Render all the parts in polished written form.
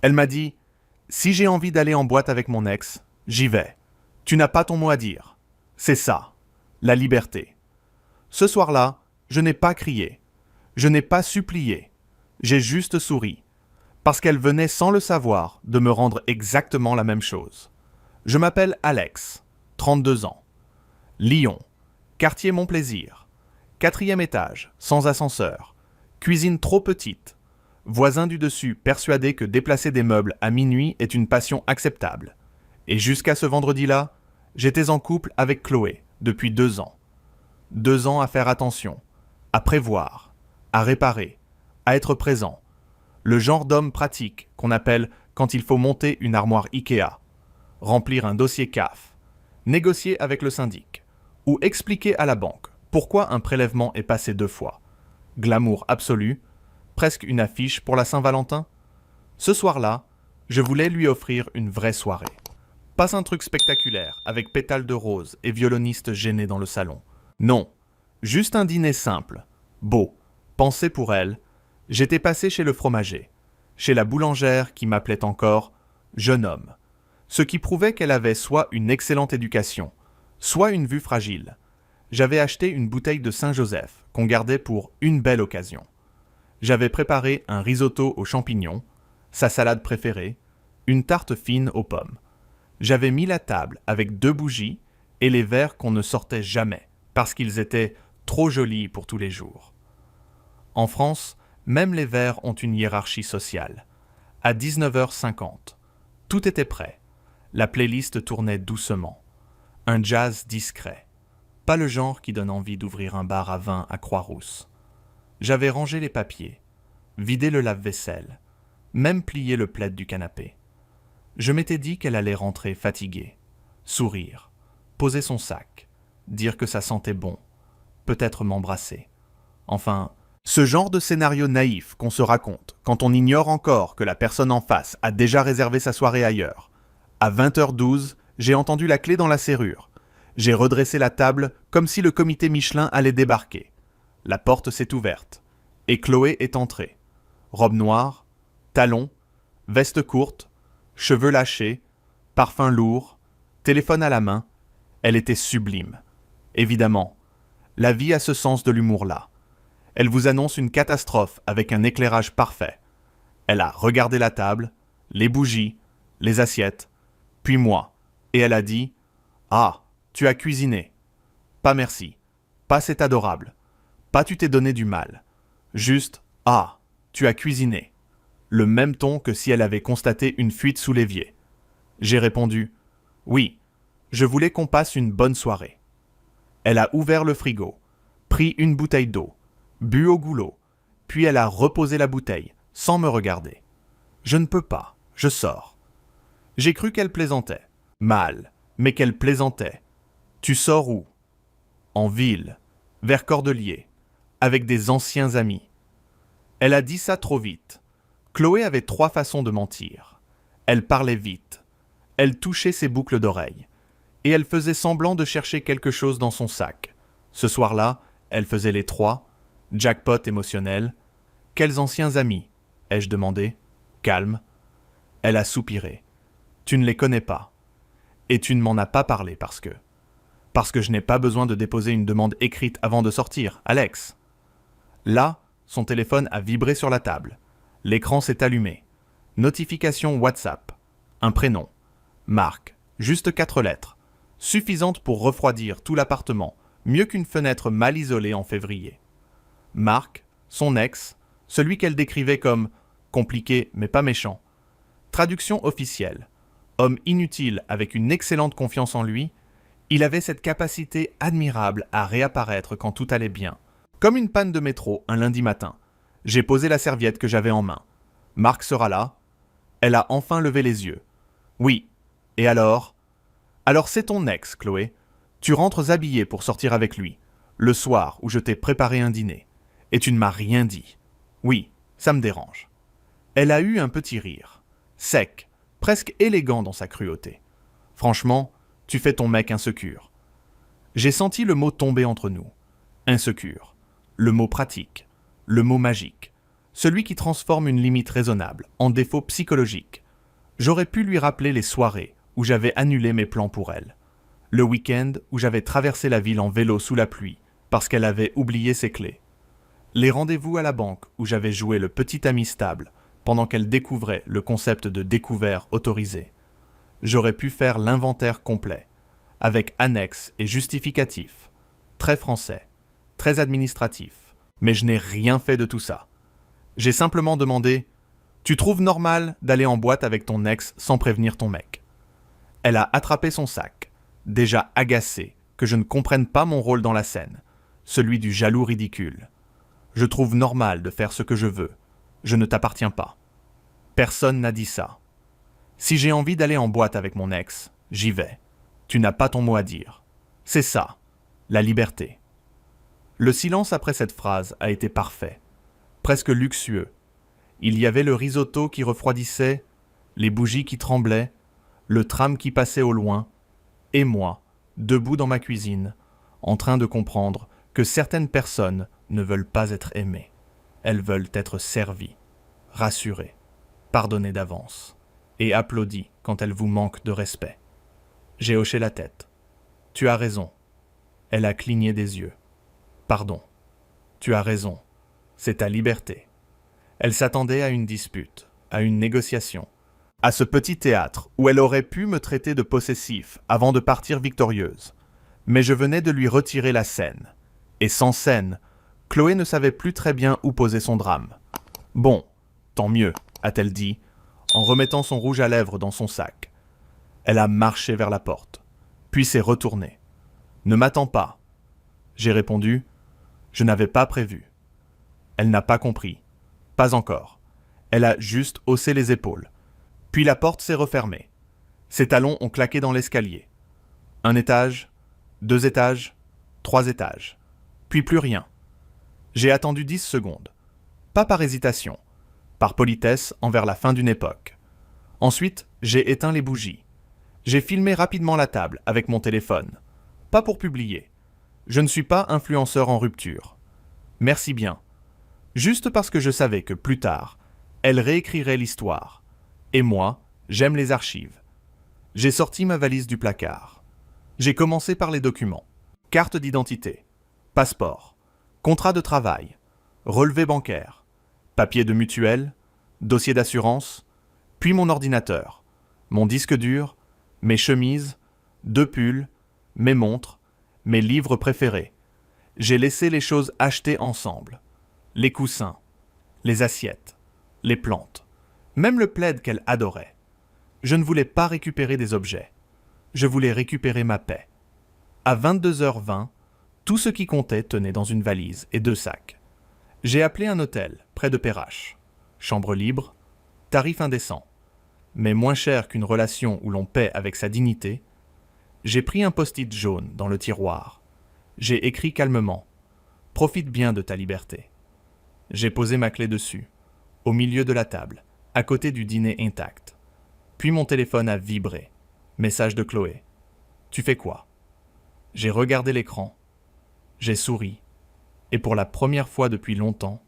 Elle m'a dit « Si j'ai envie d'aller en boîte avec mon ex, j'y vais. Tu n'as pas ton mot à dire. C'est ça, la liberté. » Ce soir-là, je n'ai pas crié. Je n'ai pas supplié. J'ai juste souri. Parce qu'elle venait sans le savoir de me rendre exactement la même chose. Je m'appelle Alex, 32 ans. Lyon, quartier Mon Plaisir. 4e étage, sans ascenseur. Cuisine trop petite. Voisin du dessus persuadé que déplacer des meubles à minuit est une passion acceptable. Et jusqu'à ce vendredi-là, j'étais en couple avec Chloé depuis 2 ans. 2 ans à faire attention, à prévoir, à réparer, à être présent. Le genre d'homme pratique qu'on appelle quand il faut monter une armoire Ikea, remplir un dossier CAF, négocier avec le syndic, ou expliquer à la banque pourquoi un prélèvement est passé 2 fois. Glamour absolu, presque une affiche pour la Saint-Valentin. Ce soir-là, je voulais lui offrir une vraie soirée. Pas un truc spectaculaire, avec pétales de rose et violoniste gêné dans le salon. Non, juste un dîner simple, beau, pensé pour elle. J'étais passé chez le fromager, chez la boulangère qui m'appelait encore « jeune homme », ce qui prouvait qu'elle avait soit une excellente éducation, soit une vue fragile. J'avais acheté une bouteille de Saint-Joseph qu'on gardait pour une belle occasion. J'avais préparé un risotto aux champignons, sa salade préférée, une tarte fine aux pommes. J'avais mis la table avec 2 bougies et les verres qu'on ne sortait jamais, parce qu'ils étaient trop jolis pour tous les jours. En France, même les verres ont une hiérarchie sociale. À 19h50, tout était prêt. La playlist tournait doucement. Un jazz discret. Pas le genre qui donne envie d'ouvrir un bar à vin à Croix-Rousse. J'avais rangé les papiers, vidé le lave-vaisselle, même plié le plaid du canapé. Je m'étais dit qu'elle allait rentrer fatiguée, sourire, poser son sac, dire que ça sentait bon, peut-être m'embrasser. Enfin, ce genre de scénario naïf qu'on se raconte quand on ignore encore que la personne en face a déjà réservé sa soirée ailleurs. À 20h12, j'ai entendu la clé dans la serrure. J'ai redressé la table comme si le comité Michelin allait débarquer. La porte s'est ouverte et Chloé est entrée. Robe noire, talons, veste courte, cheveux lâchés, parfum lourd, téléphone à la main. Elle était sublime. Évidemment, la vie a ce sens de l'humour-là. Elle vous annonce une catastrophe avec un éclairage parfait. Elle a regardé la table, les bougies, les assiettes, puis moi, et elle a dit « Ah, tu as cuisiné. Pas merci. Pas c'est adorable. Pas tu t'es donné du mal. Juste « Ah, tu as cuisiné. » Le même ton que si elle avait constaté une fuite sous l'évier. J'ai répondu « Oui, je voulais qu'on passe une bonne soirée. » Elle a ouvert le frigo, pris une bouteille d'eau, bu au goulot, puis elle a reposé la bouteille, sans me regarder. Je ne peux pas, je sors. J'ai cru qu'elle plaisantait. Mal, mais qu'elle plaisantait. Tu sors où? En ville, vers Cordeliers, avec des anciens amis. Elle a dit ça trop vite. Chloé avait 3 façons de mentir. Elle parlait vite. Elle touchait ses boucles d'oreilles. Et elle faisait semblant de chercher quelque chose dans son sac. Ce soir-là, elle faisait les 3. Jackpot émotionnel. Quels anciens amis? Ai-je demandé. Calme. Elle a soupiré. Tu ne les connais pas. Et tu ne m'en as pas parlé parce que je n'ai pas besoin de déposer une demande écrite avant de sortir, Alex. Là, son téléphone a vibré sur la table. L'écran s'est allumé. Notification WhatsApp. Un prénom. Marc. Juste 4 lettres. Suffisante pour refroidir tout l'appartement, mieux qu'une fenêtre mal isolée en février. Marc, son ex, celui qu'elle décrivait comme compliqué mais pas méchant. Traduction officielle. Homme inutile avec une excellente confiance en lui, il avait cette capacité admirable à réapparaître quand tout allait bien. Comme une panne de métro un lundi matin. J'ai posé la serviette que j'avais en main. Marc sera là. Elle a enfin levé les yeux. Oui. Et alors? Alors c'est ton ex, Chloé. Tu rentres habillée pour sortir avec lui, le soir où je t'ai préparé un dîner. Et tu ne m'as rien dit. Oui, ça me dérange. Elle a eu un petit rire. Sec, presque élégant dans sa cruauté. Franchement, tu fais ton mec insécure. J'ai senti le mot tomber entre nous. Insécure. Le mot pratique. Le mot magique. celui qui transforme une limite raisonnable en défaut psychologique. J'aurais pu lui rappeler les soirées où j'avais annulé mes plans pour elle, le week-end où j'avais traversé la ville en vélo sous la pluie parce qu'elle avait oublié ses clés, les rendez-vous à la banque où j'avais joué le petit ami stable pendant qu'elle découvrait le concept de découvert autorisé. J'aurais pu faire l'inventaire complet, avec annexe et justificatif, très français, très administratif, mais je n'ai rien fait de tout ça. J'ai simplement demandé « Tu trouves normal d'aller en boîte avec ton ex sans prévenir ton mec ?» Elle a attrapé son sac, déjà agacée que je ne comprenne pas mon rôle dans la scène, celui du jaloux ridicule. Je trouve normal de faire ce que je veux. Je ne t'appartiens pas. Personne n'a dit ça. Si j'ai envie d'aller en boîte avec mon ex, j'y vais. Tu n'as pas ton mot à dire. C'est ça, la liberté. Le silence après cette phrase a été parfait, presque luxueux. Il y avait le risotto qui refroidissait, les bougies qui tremblaient, le tram qui passait au loin, et moi, debout dans ma cuisine, en train de comprendre que certaines personnes ne veulent pas être aimées. Elles veulent être servies, rassurées, pardonnées d'avance, et applaudies quand elles vous manquent de respect. J'ai hoché la tête. Tu as raison. Elle a cligné des yeux. Pardon. Tu as raison. C'est ta liberté. Elle s'attendait à une dispute, à une négociation, à ce petit théâtre où elle aurait pu me traiter de possessif avant de partir victorieuse. Mais je venais de lui retirer la scène. Et sans scène, Chloé ne savait plus très bien où poser son drame. « Bon, tant mieux », a-t-elle dit, en remettant son rouge à lèvres dans son sac. Elle a marché vers la porte, puis s'est retournée. « Ne m'attends pas. » J'ai répondu. Je n'avais pas prévu. Elle n'a pas compris. Pas encore. Elle a juste haussé les épaules. Puis la porte s'est refermée. Ses talons ont claqué dans l'escalier. 1 étage, 2 étages, 3 étages. Puis plus rien. J'ai attendu 10 secondes. Pas par hésitation, par politesse envers la fin d'une époque. Ensuite, j'ai éteint les bougies. J'ai filmé rapidement la table avec mon téléphone. Pas pour publier. Je ne suis pas influenceur en rupture. Merci bien. Juste parce que je savais que plus tard, elle réécrirait l'histoire. Et moi, j'aime les archives. J'ai sorti ma valise du placard. J'ai commencé par les documents. Carte d'identité, passeport, contrat de travail, relevé bancaire, papier de mutuelle, dossier d'assurance, puis mon ordinateur, mon disque dur, mes chemises, 2 pulls, mes montres, mes livres préférés. J'ai laissé les choses achetées ensemble. Les coussins, les assiettes, les plantes, même le plaid qu'elle adorait. Je ne voulais pas récupérer des objets. Je voulais récupérer ma paix. À 22h20, tout ce qui comptait tenait dans une valise et 2 sacs. J'ai appelé un hôtel, près de Perrache. Chambre libre, tarif indécent, mais moins cher qu'une relation où l'on paie avec sa dignité. J'ai pris un post-it jaune dans le tiroir. J'ai écrit calmement « Profite bien de ta liberté ». J'ai posé ma clé dessus, au milieu de la table, à côté du dîner intact. Puis mon téléphone a vibré. Message de Chloé. « Tu fais quoi ?» J'ai regardé l'écran. J'ai souri. Et pour la première fois depuis longtemps,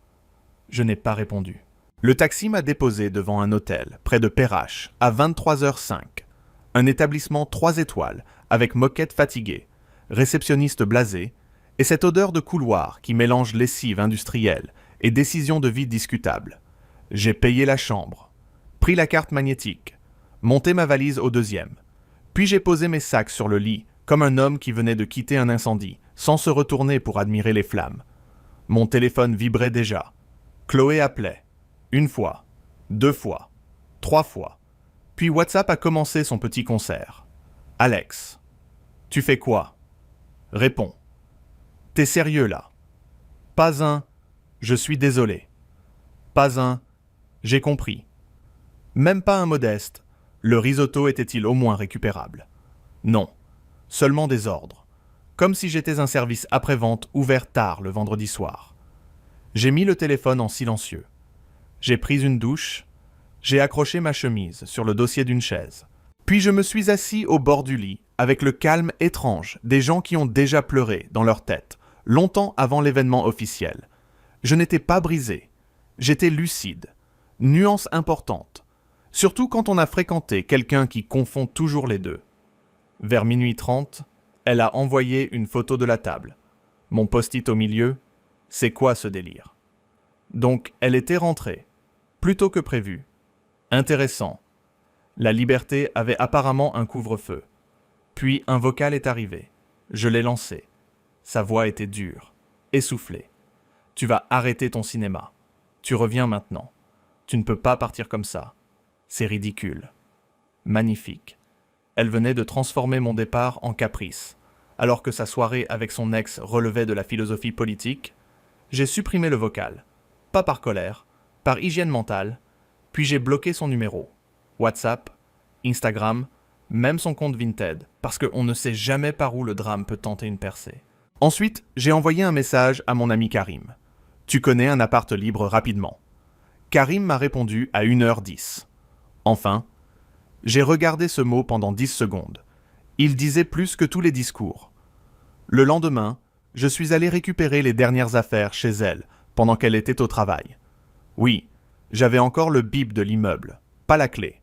je n'ai pas répondu. Le taxi m'a déposé devant un hôtel, près de Perrache, à 23h05. Un établissement 3 étoiles, avec moquette fatiguée, réceptionniste blasé, et cette odeur de couloir qui mélange lessive industrielle et décision de vie discutable. J'ai payé la chambre, pris la carte magnétique, monté ma valise au 2e, puis j'ai posé mes sacs sur le lit, comme un homme qui venait de quitter un incendie, sans se retourner pour admirer les flammes. Mon téléphone vibrait déjà. Chloé appelait. 1 fois, 2 fois, 3 fois. Puis WhatsApp a commencé son petit concert. Alex. Tu fais quoi? Réponds. T'es sérieux là? Pas un. Je suis désolé. Pas un. J'ai compris. Même pas un modeste. Le risotto était-il au moins récupérable? Non. Seulement des ordres. Comme si j'étais un service après-vente ouvert tard le vendredi soir. J'ai mis le téléphone en silencieux. J'ai pris une douche. J'ai accroché ma chemise sur le dossier d'une chaise. Puis je me suis assis au bord du lit, avec le calme étrange des gens qui ont déjà pleuré dans leur tête, longtemps avant l'événement officiel. Je n'étais pas brisé, J'étais lucide. Nuance importante. Surtout quand on a fréquenté quelqu'un qui confond toujours les deux. Vers minuit 30, elle a envoyé une photo de la table. Mon post-it au milieu, c'est quoi ce délire? Donc, elle était rentrée, plus tôt que prévu. Intéressant. La Liberté avait apparemment un couvre-feu. Puis un vocal est arrivé. Je l'ai lancé. Sa voix était dure, essoufflée. Tu vas arrêter ton cinéma. Tu reviens maintenant. Tu ne peux pas partir comme ça. C'est ridicule. Magnifique. Elle venait de transformer mon départ en caprice. Alors que sa soirée avec son ex relevait de la philosophie politique, j'ai supprimé le vocal. Pas par colère, par hygiène mentale, puis j'ai bloqué son numéro. WhatsApp, Instagram, même son compte Vinted, parce qu'on ne sait jamais par où le drame peut tenter une percée. Ensuite, j'ai envoyé un message à mon ami Karim. Tu connais un appart libre rapidement. Karim m'a répondu à 1h10. Enfin, j'ai regardé ce mot pendant 10 secondes. Il disait plus que tous les discours. Le lendemain, je suis allé récupérer les dernières affaires chez elle, pendant qu'elle était au travail. Oui, j'avais encore le bip de l'immeuble, pas la clé.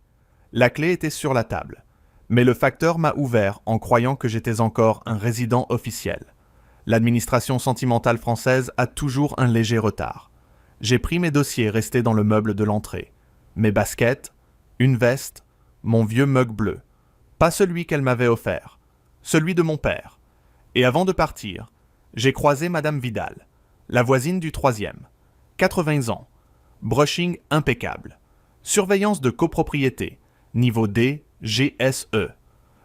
La clé était sur la table, mais le facteur m'a ouvert en croyant que j'étais encore un résident officiel. L'administration sentimentale française a toujours un léger retard. J'ai pris mes dossiers restés dans le meuble de l'entrée. Mes baskets, une veste, mon vieux mug bleu. Pas celui qu'elle m'avait offert, celui de mon père. Et avant de partir, j'ai croisé Madame Vidal, la voisine du 3e. 80 ans. Brushing impeccable. Surveillance de copropriété. Niveau D, GSE.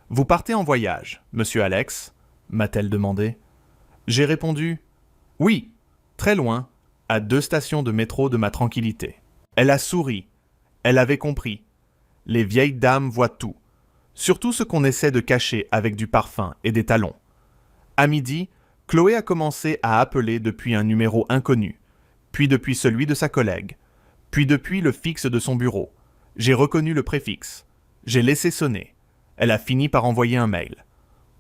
Vous partez en voyage, monsieur Alex? M'a-t-elle demandé. J'ai répondu « Oui, très loin, à 2 stations de métro de ma tranquillité. » Elle a souri. Elle avait compris. Les vieilles dames voient tout. Surtout ce qu'on essaie de cacher avec du parfum et des talons. À midi, Chloé a commencé à appeler depuis un numéro inconnu, puis depuis celui de sa collègue, puis depuis le fixe de son bureau. J'ai reconnu le préfixe. J'ai laissé sonner. Elle a fini par envoyer un mail.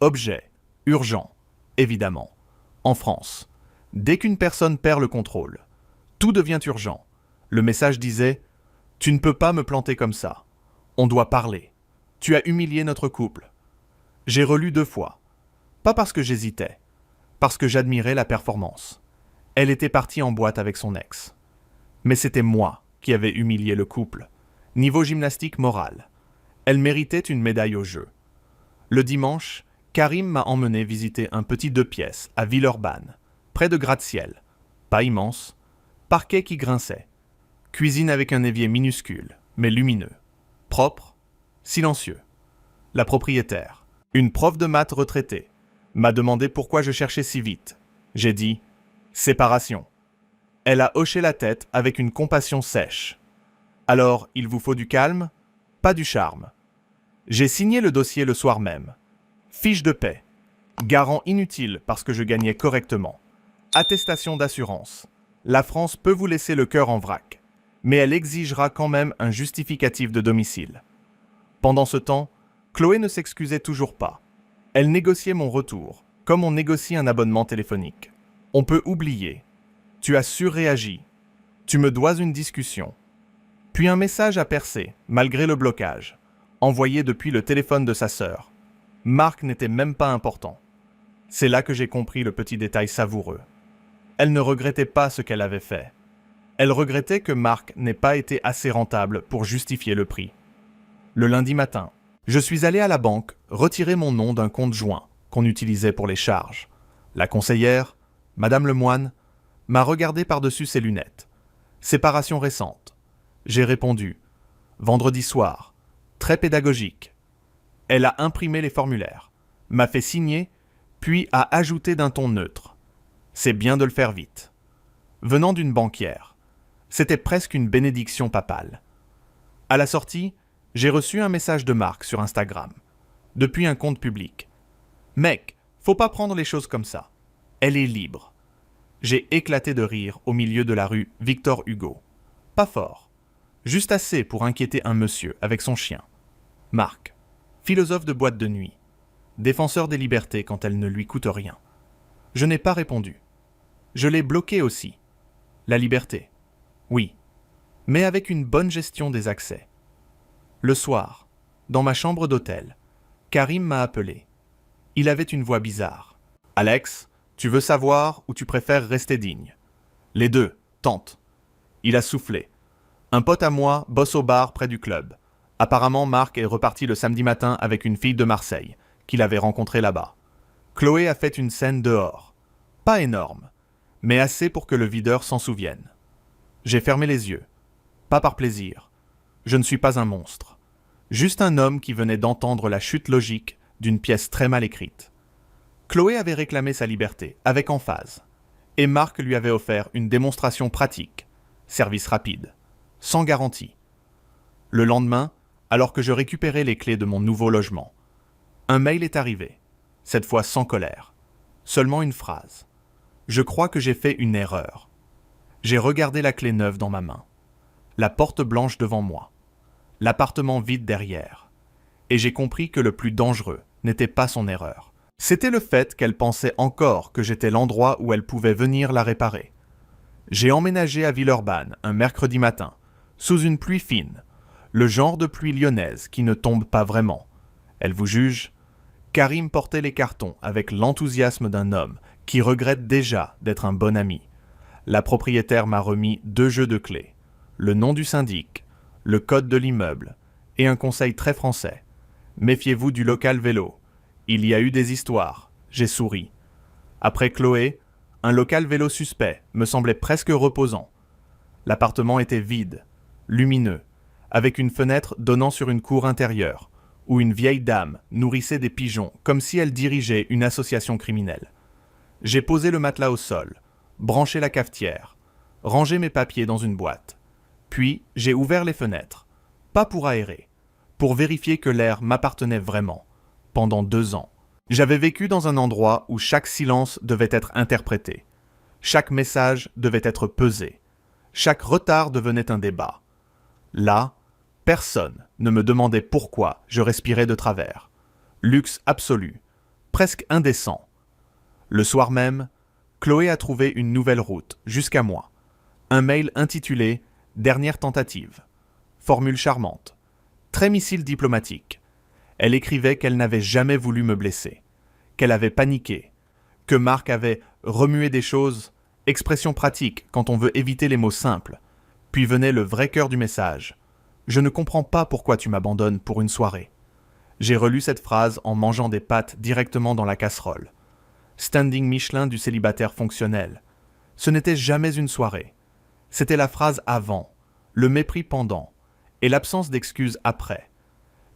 Objet. Urgent. Évidemment. En France. Dès qu'une personne perd le contrôle, tout devient urgent. Le message disait « Tu ne peux pas me planter comme ça. On doit parler. Tu as humilié notre couple. » J'ai relu 2 fois. Pas parce que j'hésitais, parce que j'admirais la performance. Elle était partie en boîte avec son ex. Mais c'était moi qui avais humilié le couple. Niveau gymnastique morale. Elle méritait une médaille au jeu. Le dimanche, Karim m'a emmené visiter un petit 2 pièces à Villeurbanne, près de gratte-ciel. Pas immense, parquet qui grinçait. Cuisine avec un évier minuscule, mais lumineux. Propre, silencieux. La propriétaire, une prof de maths retraitée, m'a demandé pourquoi je cherchais si vite. J'ai dit « Séparation ». Elle a hoché la tête avec une compassion sèche. « Alors, il vous faut du calme, pas du charme. » J'ai signé le dossier le soir même. Fiche de paie. Garant inutile parce que je gagnais correctement. Attestation d'assurance. La France peut vous laisser le cœur en vrac, mais elle exigera quand même un justificatif de domicile. Pendant ce temps, Chloé ne s'excusait toujours pas. Elle négociait mon retour, comme on négocie un abonnement téléphonique. On peut oublier. Tu as surréagi. Tu me dois une discussion. Puis un message a percé, malgré le blocage, envoyé depuis le téléphone de sa sœur. Marc n'était même pas important. C'est là que j'ai compris le petit détail savoureux. Elle ne regrettait pas ce qu'elle avait fait. Elle regrettait que Marc n'ait pas été assez rentable pour justifier le prix. Le lundi matin, je suis allé à la banque retirer mon nom d'un compte joint qu'on utilisait pour les charges. La conseillère, Madame Lemoine, m'a regardé par-dessus ses lunettes. Séparation récente. J'ai répondu. Vendredi soir. Très pédagogique. Elle a imprimé les formulaires, m'a fait signer, puis a ajouté d'un ton neutre. C'est bien de le faire vite. Venant d'une banquière, c'était presque une bénédiction papale. À la sortie, j'ai reçu un message de Marc sur Instagram, depuis un compte public. Mec, faut pas prendre les choses comme ça. Elle est libre. J'ai éclaté de rire au milieu de la rue Victor Hugo. Pas fort. Juste assez pour inquiéter un monsieur avec son chien. Marc, philosophe de boîte de nuit, défenseur des libertés quand elles ne lui coûtent rien. Je n'ai pas répondu. Je l'ai bloqué aussi. La liberté. Oui, mais avec une bonne gestion des accès. Le soir, dans ma chambre d'hôtel, Karim m'a appelé. Il avait une voix bizarre. « Alex, tu veux savoir ou tu préfères rester digne ?»« Les deux, tente. » Il a soufflé. « Un pote à moi bosse au bar près du club. Apparemment, Marc est reparti le samedi matin avec une fille de Marseille, qu'il avait rencontrée là-bas. Chloé a fait une scène dehors. Pas énorme, mais assez pour que le videur s'en souvienne. J'ai fermé les yeux. Pas par plaisir. Je ne suis pas un monstre. Juste un homme qui venait d'entendre la chute logique d'une pièce très mal écrite. Chloé avait réclamé sa liberté, avec emphase. Et Marc lui avait offert une démonstration pratique, service rapide, sans garantie. Le lendemain, alors que je récupérais les clés de mon nouveau logement, un mail est arrivé, cette fois sans colère. Seulement une phrase. Je crois que j'ai fait une erreur. J'ai regardé la clé neuve dans ma main. La porte blanche devant moi. L'appartement vide derrière. Et j'ai compris que le plus dangereux n'était pas son erreur. C'était le fait qu'elle pensait encore que j'étais l'endroit où elle pouvait venir la réparer. J'ai emménagé à Villeurbanne un mercredi matin, sous une pluie fine, le genre de pluie lyonnaise qui ne tombe pas vraiment. Elle vous juge? Karim portait les cartons avec l'enthousiasme d'un homme qui regrette déjà d'être un bon ami. La propriétaire m'a remis 2 jeux de clés, le nom du syndic, le code de l'immeuble et un conseil très français. Méfiez-vous du local vélo. Il y a eu des histoires. J'ai souri. Après Chloé, un local vélo suspect me semblait presque reposant. L'appartement était vide, lumineux, avec une fenêtre donnant sur une cour intérieure, où une vieille dame nourrissait des pigeons comme si elle dirigeait une association criminelle. J'ai posé le matelas au sol, branché la cafetière, rangé mes papiers dans une boîte. Puis j'ai ouvert les fenêtres, pas pour aérer, pour vérifier que l'air m'appartenait vraiment, pendant 2 ans. J'avais vécu dans un endroit où chaque silence devait être interprété. Chaque message devait être pesé. Chaque retard devenait un débat. Là, personne ne me demandait pourquoi je respirais de travers. Luxe absolu, presque indécent. Le soir même, Chloé a trouvé une nouvelle route jusqu'à moi. Un mail intitulé « Dernière tentative ». Formule charmante. Très missile diplomatique. Elle écrivait qu'elle n'avait jamais voulu me blesser, qu'elle avait paniqué, que Marc avait remué des choses, expression pratique quand on veut éviter les mots simples. Puis venait le vrai cœur du message. « Je ne comprends pas pourquoi tu m'abandonnes pour une soirée. » J'ai relu cette phrase en mangeant des pâtes directement dans la casserole. Standing Michelin du célibataire fonctionnel. Ce n'était jamais une soirée. C'était la phrase avant, le mépris pendant, et l'absence d'excuses après.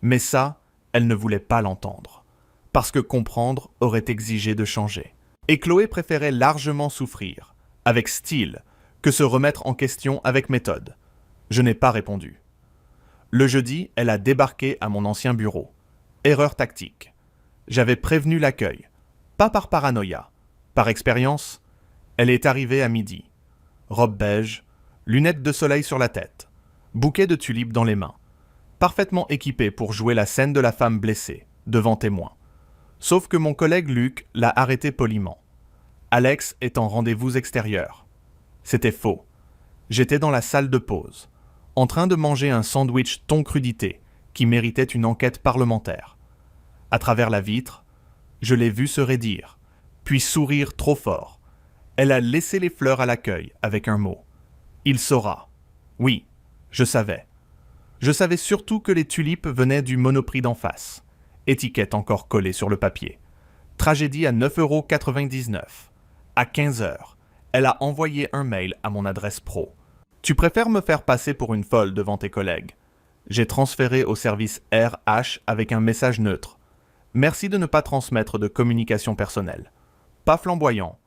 Mais ça, elle ne voulait pas l'entendre, parce que comprendre aurait exigé de changer. Et Chloé préférait largement souffrir, avec style, que se remettre en question avec méthode. Je n'ai pas répondu. Le jeudi, elle a débarqué à mon ancien bureau. Erreur tactique. J'avais prévenu l'accueil. Pas par paranoïa. Par expérience, elle est arrivée à midi. Robe beige, lunettes de soleil sur la tête, bouquet de tulipes dans les mains. Parfaitement équipée pour jouer la scène de la femme blessée, devant témoins. Sauf que mon collègue Luc l'a arrêté poliment. Alex est en rendez-vous extérieur. C'était faux. J'étais dans la salle de pause, en train de manger un sandwich thon crudité qui méritait une enquête parlementaire. À travers la vitre, je l'ai vue se raidir, puis sourire trop fort. Elle a laissé les fleurs à l'accueil avec un mot. Il saura. Oui, je savais. Je savais surtout que les tulipes venaient du Monoprix d'en face. Étiquette encore collée sur le papier. Tragédie à 9,99 €. À 15 h, elle a envoyé un mail à mon adresse pro. Tu préfères me faire passer pour une folle devant tes collègues. J'ai transféré au service RH avec un message neutre. Merci de ne pas transmettre de communication personnelle. Pas flamboyant,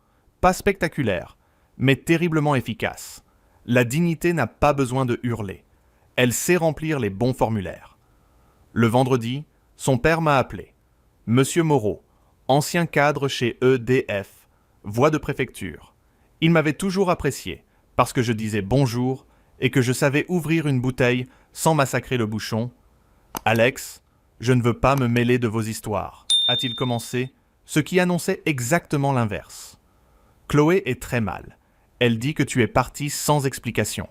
pas spectaculaire, mais terriblement efficace. La dignité n'a pas besoin de hurler. Elle sait remplir les bons formulaires. Le vendredi, son père m'a appelé. Monsieur Moreau, ancien cadre chez EDF, voix de préfecture. Il m'avait toujours apprécié, parce que je disais bonjour et que je savais ouvrir une bouteille sans massacrer le bouchon. « Alex, je ne veux pas me mêler de vos histoires », a-t-il commencé, ce qui annonçait exactement l'inverse. « Chloé est très mal. Elle dit que tu es parti sans explication.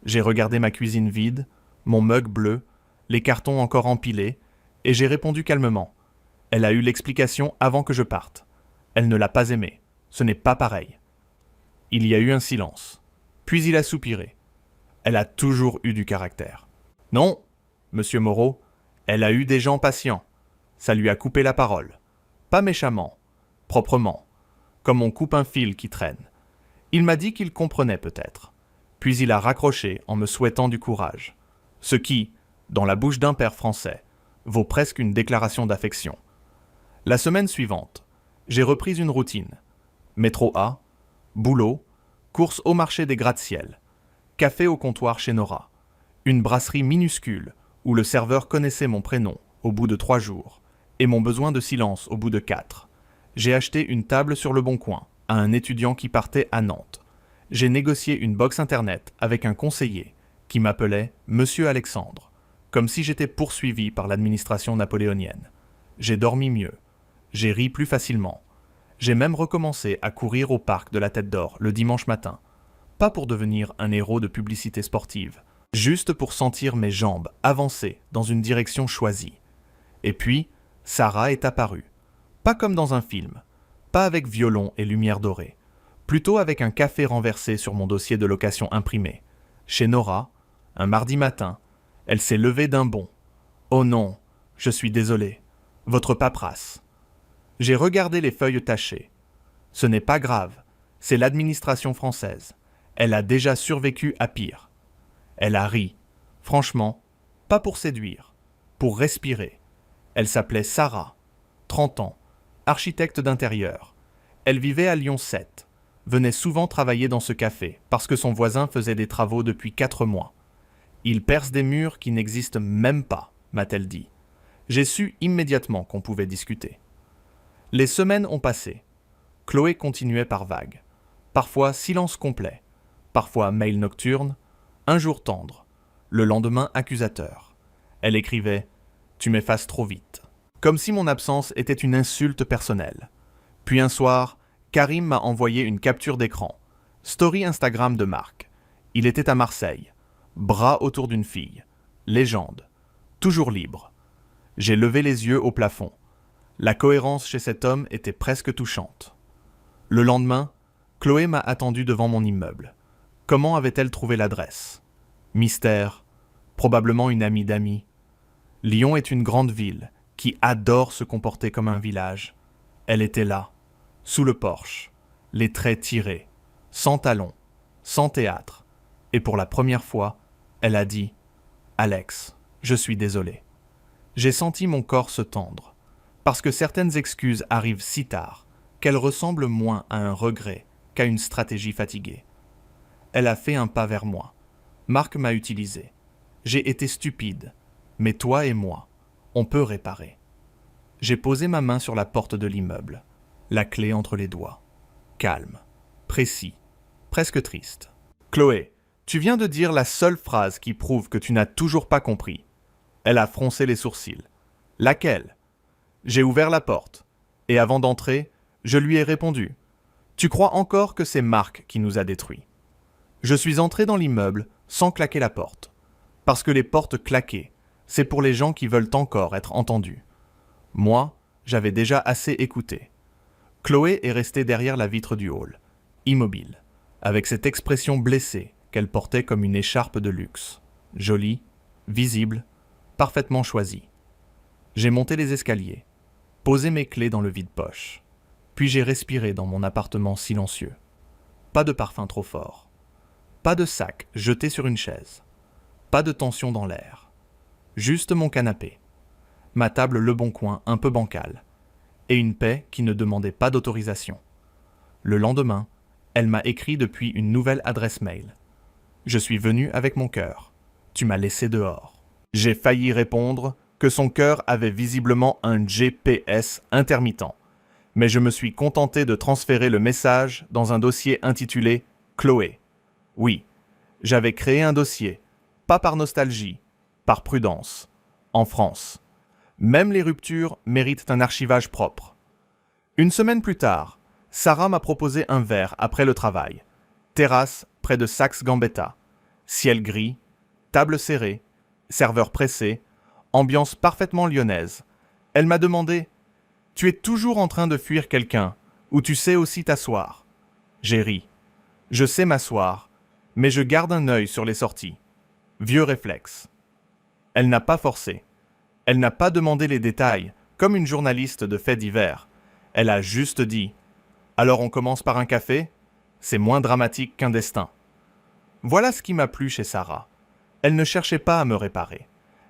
J'ai regardé ma cuisine vide, mon mug bleu, les cartons encore empilés, et j'ai répondu calmement. Elle a eu l'explication avant que je parte. Elle ne l'a pas aimé. Ce n'est pas pareil. Il y a eu un silence. Puis il a soupiré. Elle a toujours eu du caractère. Non, monsieur Moreau, elle a eu des gens patients. Ça lui a coupé la parole. Pas méchamment, proprement, comme on coupe un fil qui traîne. Il m'a dit qu'il comprenait peut-être. Puis il a raccroché en me souhaitant du courage. Ce qui, dans la bouche d'un père français, vaut presque une déclaration d'affection. La semaine suivante, j'ai repris une routine. Métro A, boulot, course au marché des gratte-ciel, café au comptoir chez Nora, une brasserie minuscule où le serveur connaissait mon prénom au bout de 3 jours et mon besoin de silence au bout de 4. J'ai acheté une table sur le Bon Coin à un étudiant qui partait à Nantes. J'ai négocié une box internet avec un conseiller qui m'appelait Monsieur Alexandre, comme si j'étais poursuivi par l'administration napoléonienne. J'ai dormi mieux. J'ai ri plus facilement. J'ai même recommencé à courir au parc de la Tête d'Or le dimanche matin. Pas pour devenir un héros de publicité sportive, juste pour sentir mes jambes avancer dans une direction choisie. Et puis, Sarah est apparue. Pas comme dans un film, pas avec violon et lumière dorée, plutôt avec un café renversé sur mon dossier de location imprimé. Chez Nora, un mardi matin, elle s'est levée d'un bond. « Oh non, je suis désolé. Votre paperasse. » J'ai regardé les feuilles tachées. Ce n'est pas grave, c'est l'administration française. Elle a déjà survécu à pire. Elle a ri. Franchement, pas pour séduire, pour respirer. Elle s'appelait Sarah, 30 ans, architecte d'intérieur. Elle vivait à Lyon 7, venait souvent travailler dans ce café parce que son voisin faisait des travaux depuis 4 mois. Il perce des murs qui n'existent même pas, m'a-t-elle dit. J'ai su immédiatement qu'on pouvait discuter. Les semaines ont passé. Chloé continuait par vagues. Parfois silence complet, parfois mail nocturne, un jour tendre, le lendemain accusateur. Elle écrivait « Tu m'effaces trop vite », comme si mon absence était une insulte personnelle. Puis un soir, Karim m'a envoyé une capture d'écran. Story Instagram de Marc. Il était à Marseille. Bras autour d'une fille. Légende. Toujours libre. J'ai levé les yeux au plafond. La cohérence chez cet homme était presque touchante. Le lendemain, Chloé m'a attendu devant mon immeuble. Comment avait-elle trouvé l'adresse? Mystère. Probablement une amie d'amis. Lyon est une grande ville qui adore se comporter comme un village. Elle était là, sous le porche, les traits tirés, sans talons, sans théâtre. Et pour la première fois, elle a dit « Alex, je suis désolé. » J'ai senti mon corps se tendre, parce que certaines excuses arrivent si tard qu'elles ressemblent moins à un regret qu'à une stratégie fatiguée. Elle a fait un pas vers moi. Marc m'a utilisé. J'ai été stupide, mais toi et moi, on peut réparer. J'ai posé ma main sur la porte de l'immeuble, la clé entre les doigts. Calme, précis, presque triste. « Chloé, tu viens de dire la seule phrase qui prouve que tu n'as toujours pas compris. » Elle a froncé les sourcils. « Laquelle ?» J'ai ouvert la porte, et avant d'entrer, je lui ai répondu « Tu crois encore que c'est Marc qui nous a détruits ?» Je suis entré dans l'immeuble sans claquer la porte, parce que les portes claquées, c'est pour les gens qui veulent encore être entendus. Moi, j'avais déjà assez écouté. Chloé est restée derrière la vitre du hall, immobile, avec cette expression blessée qu'elle portait comme une écharpe de luxe, jolie, visible, parfaitement choisie. J'ai monté les escaliers, posé mes clés dans le vide-poche, puis j'ai respiré dans mon appartement silencieux. Pas de parfum trop fort, pas de sac jeté sur une chaise, pas de tension dans l'air, juste mon canapé, ma table Le Bon Coin un peu bancale, et une paix qui ne demandait pas d'autorisation. Le lendemain, elle m'a écrit depuis une nouvelle adresse mail. Je suis venu avec mon cœur. Tu m'as laissé dehors. J'ai failli répondre que son cœur avait visiblement un GPS intermittent, mais je me suis contenté de transférer le message dans un dossier intitulé « Chloé ». Oui, j'avais créé un dossier, pas par nostalgie, par prudence, en France. Même les ruptures méritent un archivage propre. Une semaine plus tard, Sarah m'a proposé un verre après le travail. Terrasse près de Saxe-Gambetta. Ciel gris, table serrée, serveur pressé, ambiance parfaitement lyonnaise. Elle m'a demandé « Tu es toujours en train de fuir quelqu'un, ou tu sais aussi t'asseoir ?» J'ai ri. Je sais m'asseoir, mais je garde un œil sur les sorties. Vieux réflexe. Elle n'a pas forcé. Elle n'a pas demandé les détails, comme une journaliste de faits divers. Elle a juste dit « Alors on commence par un café ?» C'est moins dramatique qu'un destin. Voilà ce qui m'a plu chez Sarah. Elle ne cherchait pas à me réparer.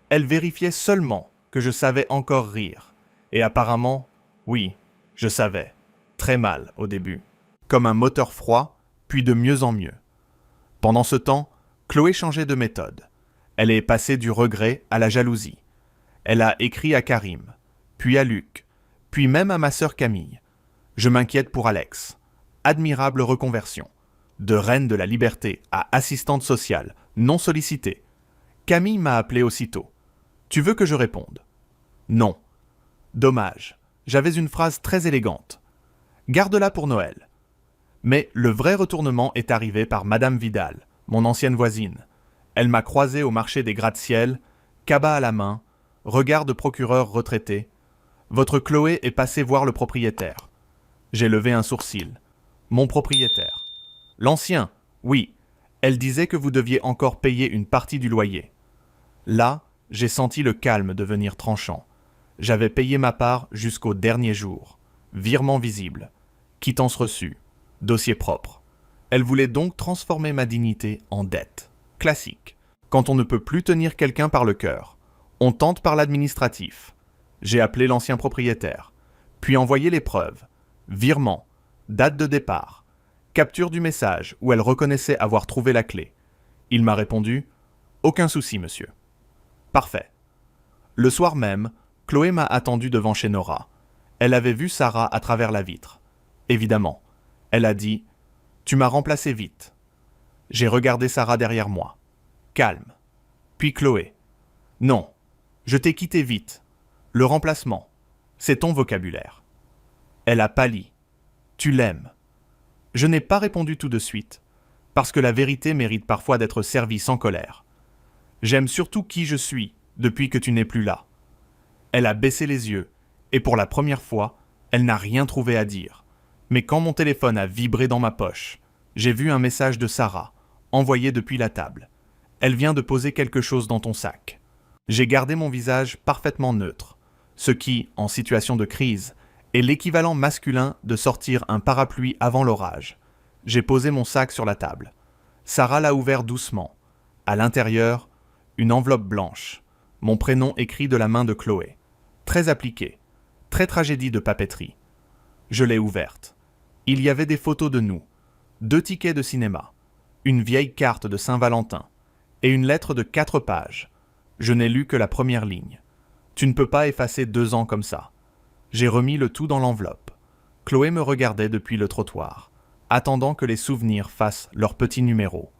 Elle vérifiait seulement que je savais encore rire. Et apparemment, oui, je savais. Très mal au début. Comme un moteur froid, puis de mieux en mieux. Pendant ce temps, Chloé changeait de méthode. Elle est passée du regret à la jalousie. Elle a écrit à Karim, puis à Luc, puis même à ma sœur Camille. Je m'inquiète pour Alex. Admirable reconversion. De reine de la liberté à assistante sociale, non sollicitée. Camille m'a appelé aussitôt. Tu veux que je réponde ? Non. Dommage. J'avais une phrase très élégante. Garde-la pour Noël. Mais le vrai retournement est arrivé par Madame Vidal, mon ancienne voisine. Elle m'a croisé au marché des gratte-ciel, cabas à la main, regard de procureur retraité. Votre Chloé est passée voir le propriétaire. J'ai levé un sourcil. Mon propriétaire. L'ancien, oui. Elle disait que vous deviez encore payer une partie du loyer. Là, j'ai senti le calme devenir tranchant. J'avais payé ma part jusqu'au dernier jour. Virement visible. Quittance reçue. Dossier propre. Elle voulait donc transformer ma dignité en dette. Classique. Quand on ne peut plus tenir quelqu'un par le cœur, on tente par l'administratif. J'ai appelé l'ancien propriétaire, puis envoyé les preuves. Virement. Date de départ. Capture du message où elle reconnaissait avoir trouvé la clé. Il m'a répondu « Aucun souci, monsieur. » Parfait. Le soir même, Chloé m'a attendu devant chez Nora. Elle avait vu Sarah à travers la vitre. Évidemment. Elle a dit « Tu m'as remplacé vite. » J'ai regardé Sarah derrière moi. Calme. Puis Chloé. « Non, je t'ai quitté vite. Le remplacement, c'est ton vocabulaire. » Elle a pâli. « Tu l'aimes. » Je n'ai pas répondu tout de suite, parce que la vérité mérite parfois d'être servie sans colère. J'aime surtout qui je suis depuis que tu n'es plus là. Elle a baissé les yeux, et pour la première fois, elle n'a rien trouvé à dire. Mais quand mon téléphone a vibré dans ma poche, j'ai vu un message de Sarah, envoyé depuis la table. Elle vient de poser quelque chose dans ton sac. J'ai gardé mon visage parfaitement neutre, ce qui, en situation de crise, est l'équivalent masculin de sortir un parapluie avant l'orage. J'ai posé mon sac sur la table. Sarah l'a ouvert doucement. À l'intérieur, une enveloppe blanche. Mon prénom écrit de la main de Chloé. Très appliqué. Très tragédie de papeterie. Je l'ai ouverte. Il y avait des photos de nous. 2 tickets de cinéma. Une vieille carte de Saint-Valentin. Et une lettre de 4 pages. Je n'ai lu que la première ligne. Tu ne peux pas effacer 2 ans comme ça. J'ai remis le tout dans l'enveloppe. Chloé me regardait depuis le trottoir, attendant que les souvenirs fassent leur petit numéro.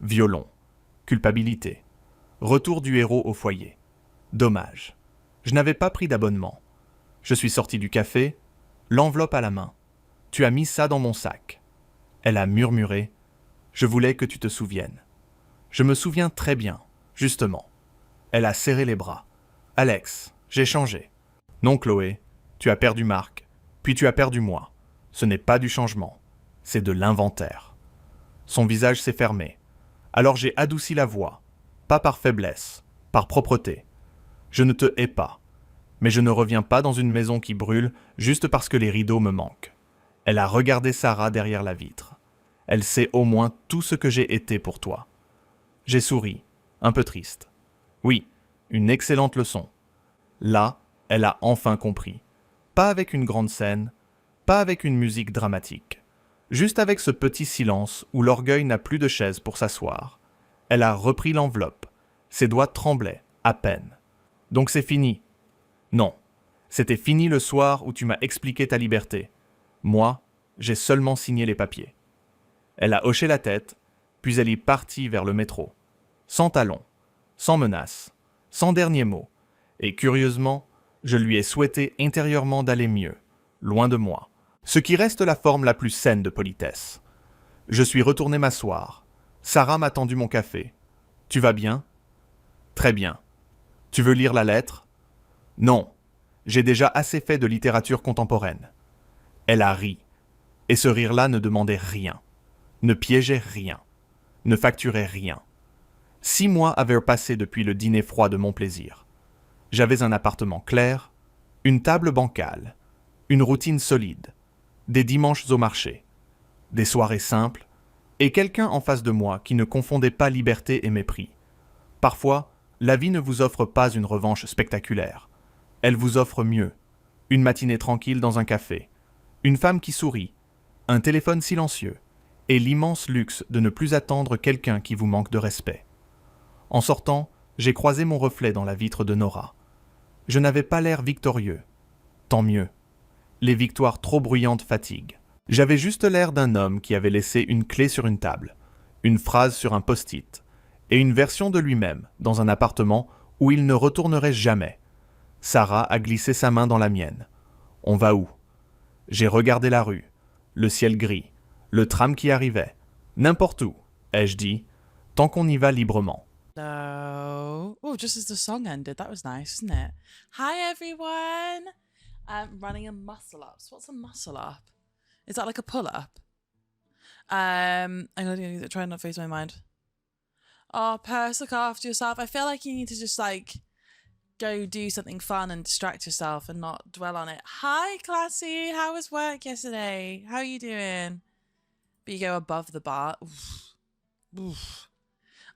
Violon. Culpabilité. Retour du héros au foyer. Dommage. Je n'avais pas pris d'abonnement. Je suis sorti du café, l'enveloppe à la main. Tu as mis ça dans mon sac. Elle a murmuré. Je voulais que tu te souviennes. Je me souviens très bien, justement. Elle a serré les bras. Alex, j'ai changé. Non, Chloé, tu as perdu Marc, puis tu as perdu moi. Ce n'est pas du changement, c'est de l'inventaire. Son visage s'est fermé. Alors j'ai adouci la voix, pas par faiblesse, par propreté. Je ne te hais pas, mais je ne reviens pas dans une maison qui brûle juste parce que les rideaux me manquent. Elle a regardé Sarah derrière la vitre. Elle sait au moins tout ce que j'ai été pour toi. J'ai souri, un peu triste. Oui, une excellente leçon. Là, elle a enfin compris. Pas avec une grande scène, pas avec une musique dramatique. Juste avec ce petit silence où l'orgueil n'a plus de chaise pour s'asseoir. Elle a repris l'enveloppe. Ses doigts tremblaient, à peine. Donc c'est fini. Non, c'était fini le soir où tu m'as expliqué ta liberté. Moi, j'ai seulement signé les papiers. Elle a hoché la tête, puis elle est partie vers le métro. Sans talons, sans menace, sans dernier mot. Et curieusement, je lui ai souhaité intérieurement d'aller mieux, loin de moi. Ce qui reste la forme la plus saine de politesse. Je suis retourné m'asseoir. Sarah m'a tendu mon café. Tu vas bien? Très bien. Tu veux lire la lettre? Non. J'ai déjà assez fait de littérature contemporaine. Elle a ri. Et ce rire-là ne demandait rien. Ne piégeait rien. Ne facturait rien. 6 mois avaient passé depuis le dîner froid de mon plaisir. J'avais un appartement clair, une table bancale, une routine solide, des dimanches au marché, des soirées simples, et quelqu'un en face de moi qui ne confondait pas liberté et mépris. Parfois, la vie ne vous offre pas une revanche spectaculaire. Elle vous offre mieux. Une matinée tranquille dans un café, une femme qui sourit, un téléphone silencieux, et l'immense luxe de ne plus attendre quelqu'un qui vous manque de respect. En sortant, j'ai croisé mon reflet dans la vitre de Nora. Je n'avais pas l'air victorieux. Tant mieux. Les victoires trop bruyantes fatiguent. J'avais juste l'air d'un homme qui avait laissé une clé sur une table, une phrase sur un post-it, et une version de lui-même dans un appartement où il ne retournerait jamais. Sarah a glissé sa main dans la mienne. On va où? J'ai regardé la rue, le ciel gris, le tram qui arrivait. N'importe où, ai-je dit, tant qu'on y va librement. Hello. Oh, just as the song ended, that was nice, isn't it? Hi everyone. I'm running a muscle up. So what's a muscle up? Is that like a pull up? I'm gonna try and not face my mind. Oh, Purse, look after yourself. I feel like you need to just like go do something fun and distract yourself and not dwell on it. Hi, Classy. How was work yesterday? How are you doing? But you go above the bar. Oof. Oof.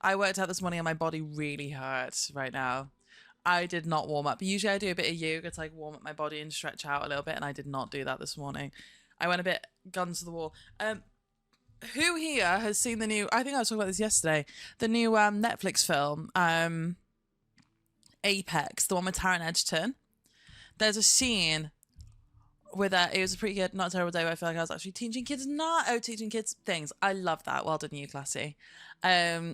I worked out this morning and my body really hurts right now. I did not warm up. Usually I do a bit of yoga to like warm up my body and stretch out a little bit, and I did not do that this morning. I went a bit guns to the wall. Who here has seen the new, I think I was talking about this yesterday, the new Netflix film, Apex, the one with Taron Egerton? There's a scene with it was a pretty good, not a terrible day, where I feel like I was actually teaching kids teaching kids things. I love that. Well done, you, Classy. The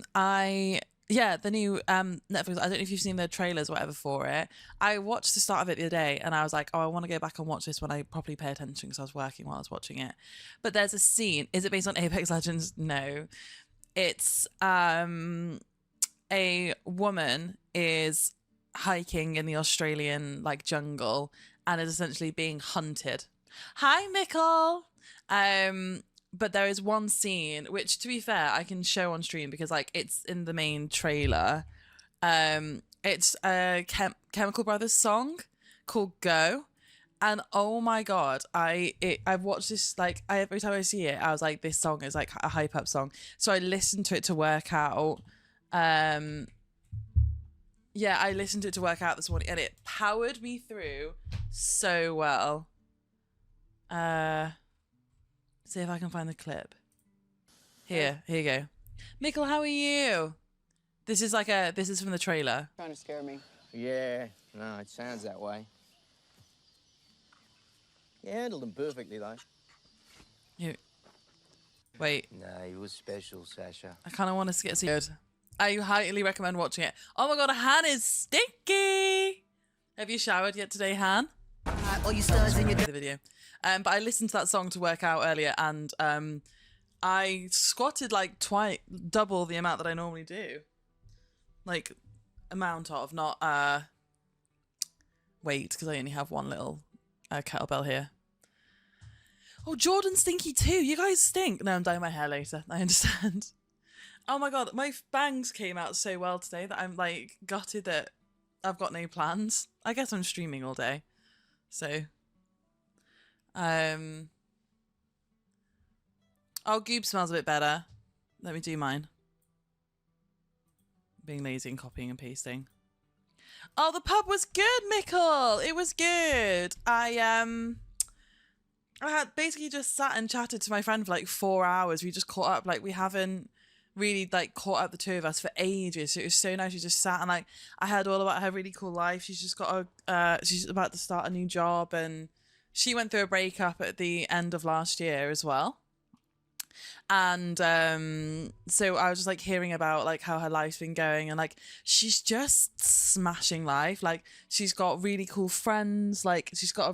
new Netflix, I don't know if you've seen the trailers or whatever for it. I watched the start of it the other day and I was like, oh, I want to go back and watch this when I properly pay attention because I was working while I was watching it. But there's a scene. Is it based on Apex Legends? No. It's a woman is hiking in the Australian like jungle and is essentially being hunted. Hi, Mickle. But there is one scene which, to be fair, I can show on stream because like it's in the main trailer. It's a Chemical Brothers song called Go. And oh my god, I've watched this like every time I see it, I was like, this song is like a hype up song. So I listened to it to work out. I listened to it to work out this morning and it powered me through so well. See if I can find the clip. Here you go. Mickle, how are you? This is from the trailer. Trying to scare me. Yeah, no, it sounds that way. You handled him perfectly, though. Wait. No, he was special, Sasha. I kind of want to get good. I highly recommend watching it. Oh my god, Han is stinky. Have you showered yet today, Han? All you studs in your The video. But I listened to that song to work out earlier, and I squatted like double the amount that I normally do. Like amount of, not weight, because I only have one little kettlebell here. Oh, Jordan's stinky too. You guys stink. No, I'm dyeing my hair later. I understand. Oh my god, my bangs came out so well today that I'm like gutted that I've got no plans. I guess I'm streaming all day. So, oh, Goob smells a bit better. Let me do mine. Being lazy and copying and pasting. Oh, the pub was good, Mickle. It was good. I had basically just sat and chatted to my friend for like 4 hours. We just caught up. Like we haven't really like caught up, the two of us, for ages. So it was so nice. We just sat and like I heard all about her really cool life. She's just got she's about to start a new job, and she went through a breakup at the end of last year as well. And so I was just like hearing about like how her life's been going, and like she's just smashing life. Like she's got really cool friends. Like she's got a